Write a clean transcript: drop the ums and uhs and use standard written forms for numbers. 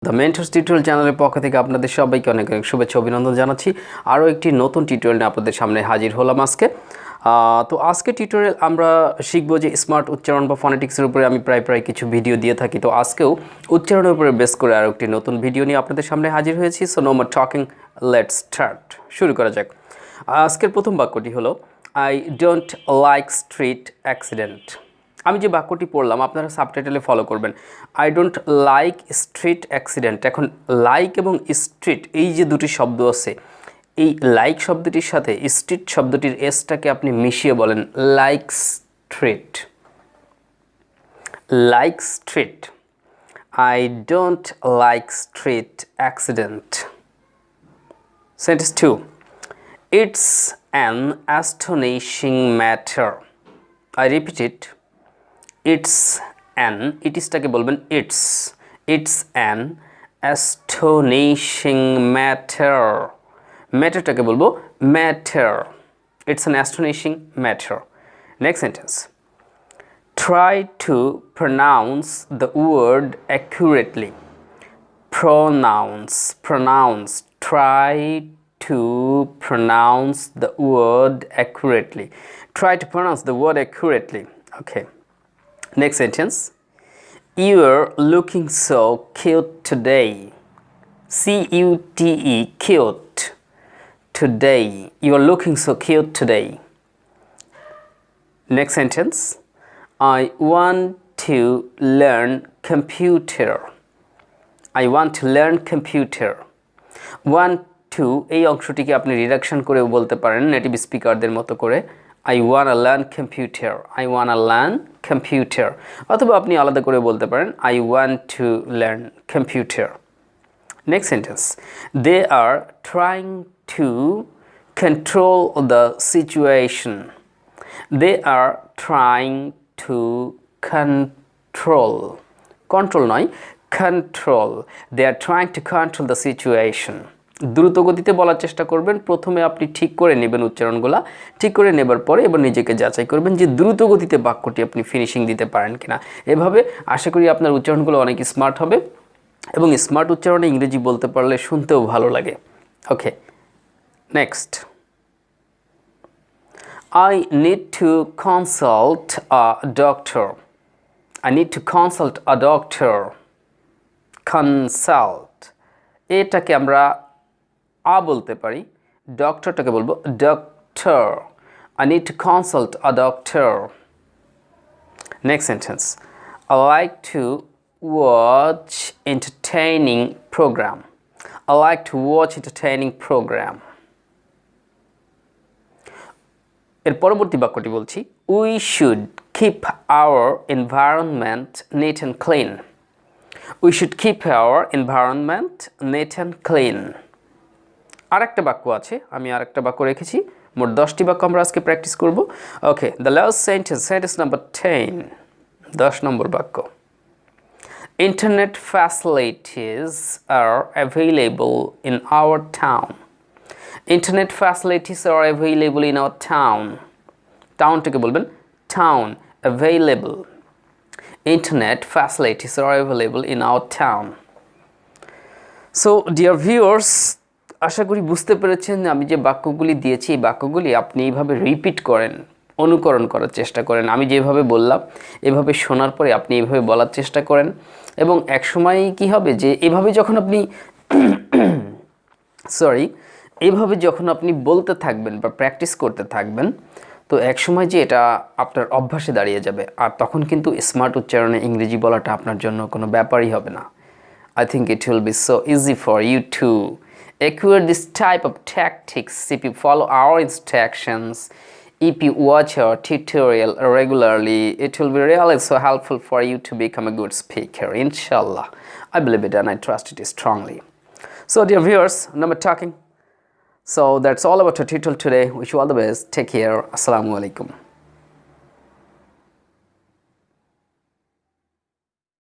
The mentors tutorial চ্যানেলের পক্ষ থেকে আপনাদের সবাইকে অনেক অনেক শুভেচ্ছা অভিনন্দন জানাচ্ছি। আরও একটি নতুন টিউটোরিয়াল নিয়ে আপনাদের সামনে হাজির হলাম আজকে। তো আজকে টিউটোরিয়াল আমরা শিখবো যে স্মার্ট উচ্চারণ বা ফনেটিক্সের উপরে আমি প্রায় কিছু ভিডিও দিয়ে থাকি। তো আজকেও উচ্চারণের উপরে বেস করে আরও একটি নতুন ভিডিও নিয়ে আপনাদের সামনে হাজির হয়েছি। So no more talking, let's start. শুরু করা যাক। আজকের প্রথম বাক্যটি হলো I don't like street accident. আমি যে বাক্যটি পড়লাম আপনারা সাবটাইটেলে ফলো করবেন। I don't like street accident. এখন লাইক এবং স্ট্রিট এই যে দুটি শব্দ আছে, এই লাইক শব্দটির সাথে স্ট্রিট শব্দটির এসটাকে আপনি মিশিয়ে বলেন like street. Like street. I don't like street accident. Sentence 2, it's an অ্যাস্টোনিশিং matter. I repeat it. It's an, it isটাকে বলবেন it's an astonishing matter. Matterটাকে বলবো matter. It's an astonishing matter. Next sentence. Try to pronounce the word accurately. Pronounce. Try to pronounce the word accurately. Try to pronounce the word accurately. Okay. Next sentence. You're looking so cute today. C-U-T-E, cute. Today. You're looking so cute today. Next sentence. I want to learn computer. I want to learn computer. Want to এই অংশটিকে আপনি reduction করেও বলতে পারেন native স্পিকারদের মতো করে। I wanna learn computer. I wanna learn computer. অথবা আপনি আলাদা করে বলতে পারেন I want to learn computer. Next sentence. They are trying to control the situation. They are trying to control. Control নয়, control. They are trying to control the situation. দ্রুত গতিতে বলার চেষ্টা করবেন। প্রথমে আপনি ঠিক করে নেবেন উচ্চারণগুলা, ঠিক করে নেবার পরে এবার নিজেকে যাচাই করবেন যে দ্রুত গতিতে বাক্যটি আপনি ফিনিশিং দিতে পারেন কিনা। এভাবে আশা করি আপনার উচ্চারণগুলো অনেক স্মার্ট হবে এবং স্মার্ট উচ্চারণে ইংরেজি বলতে পারলে শুনতেও ভালো লাগে। ওকে, next. I need to consult a doctor. I need to consult a doctor. Consult. এটাকে আমরা বলতে পারি, ডক্টরটাকে বলবো doctor. I need to consult a doctor. Next sentence. I like to watch entertaining program. I like to watch entertaining program. এর পরবর্তী বাক্যটি বলছি, we should keep our environment neat and clean. We should keep our environment neat and clean. আরেকটা বাক্য আছে, আমি আরেকটা বাক্য রেখেছি। মোট 10টি বাক্য আমরা আজকে প্র্যাকটিস করব। ওকে, দ্য লাস্ট সেন্টেন্স নাম্বার 10, 10 নম্বর বাক্য। Internet facilities are available in our town. Internet facilities are available in our town. টাউনটাকে বলবেন town, available. Internet facilities are available in our town. So dear viewers, আশা করি বুঝতে পেরেছেন আমি যে বাক্যগুলি দিয়েছি এই বাক্যগুলি আপনি এইভাবে রিপিট করেন, অনুকরণ করার চেষ্টা করেন। আমি যেভাবে বললাম এভাবে শোনার পরে আপনি এইভাবে বলার চেষ্টা করেন এবং একসময় কি হবে যে এভাবে যখন আপনি এইভাবে যখন আপনি বলতে থাকবেন বা প্র্যাকটিস করতে থাকবেন তো একসময় যে এটা আপনার অভ্যাসে দাঁড়িয়ে যাবে আর তখন কিন্তু স্মার্ট উচ্চারণে ইংরেজি বলাটা আপনার জন্য কোনো ব্যাপারই হবে না। I think it will be so easy for you to acquire this type of tactics if you follow our instructions. If you watch our tutorial regularly, it will be really so helpful for you to become a good speaker. Inshallah, I believe it and I trust it strongly. So dear viewers, no more talking. So that's all about our tutorial today. Wish you all the best. Take care. Assalamu alaikum.